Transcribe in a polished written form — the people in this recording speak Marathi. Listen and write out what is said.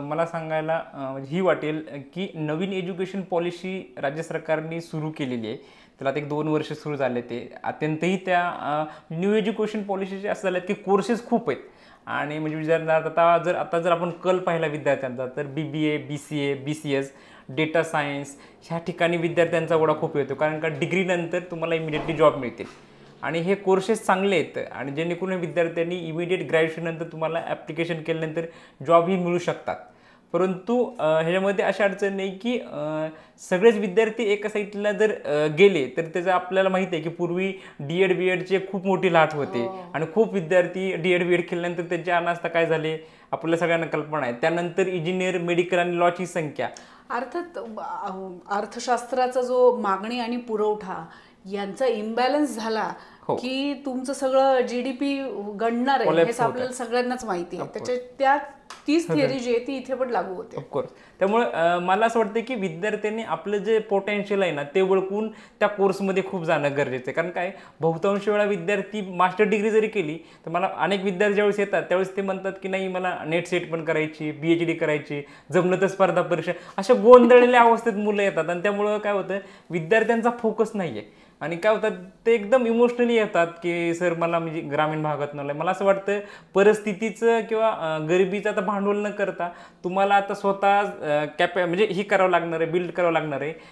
मला सांगायला म्हणजे ही वाटेल की नवीन एज्युकेशन पॉलिसी राज्य सरकारने सुरू केलेली आहे. त्याला आता एक 2 वर्ष सुरू झाले. ते अत्यंतही त्या न्यू एज्युकेशन पॉलिसीचे असं झालं की कोर्सेस खूप आहेत. आणि म्हणजे विद्यार्थ्यांना आता जर आपण कल पाहिला विद्यार्थ्यांचा, तर BBA, BCA, BCS, data science ह्या ठिकाणी विद्यार्थ्यांचा ओढा खूप येतो. कारण का डिग्रीनंतर तुम्हाला इमिडिएटली जॉब मिळतील आणि हे कोर्सेस चांगले आहेत. आणि जेणेकरून विद्यार्थ्यांनी इमिडिएट ग्रॅज्युएशननंतर तुम्हाला ॲप्लिकेशन केल्यानंतर जॉबही मिळू शकतात. परंतु ह्याच्यामध्ये अशी अडचण नाही की सगळेच विद्यार्थी एका साईडला जर गेले तर त्याचं आपल्याला माहिती आहे की पूर्वी D.Ed B.Edचे खूप मोठी लाट होते. आणि खूप विद्यार्थी D.Ed B.Ed केल्यानंतर त्यांचे अनावस्था काय झाले आपल्याला सगळ्यांना कल्पना आहे. त्यानंतर इंजिनियर, मेडिकल आणि लॉची संख्या. अर्थात अर्थशास्त्राचा जो मागणी आणि पुरवठा यांचा इम्बॅलन्स झाला की तुमचं सगळं GDP गणणार आहे हे आपल्याला सगळ्यांनाच माहिती आहे. तीच थिअरी जी आहे ती इथे पण लागू होते. ऑफकोर्स. त्यामुळे मला असं वाटतं की विद्यार्थ्यांनी आपलं जे पोटेन्शियल आहे ना ते ओळखून त्या कोर्समध्ये खूप जाणं गरजेचं आहे. कारण काय, बहुतांश वेळा विद्यार्थी मास्टर डिग्री जरी केली तर मला अनेक विद्यार्थी ज्यावेळेस येतात त्यावेळेस ते म्हणतात की नाही मला नेट सेट पण करायची, PhD करायची, जमलं तर स्पर्धा परीक्षा, अशा गोंधळलेल्या अवस्थेत मुलं येतात. आणि त्यामुळं काय होतं, विद्यार्थ्यांचा फोकस नाही आहे. आणि काय होतं, ते एकदम इमोशनली येतात की सर मला म्हणजे ग्रामीण भागात नलं. मला असं वाटतं परिस्थितीचं किंवा गरिबीचं आता भांडवल न करता तुम्हाला आता स्वतः म्हणजे ही करावं लागणार आहे, बिल्ड करावं लागणार आहे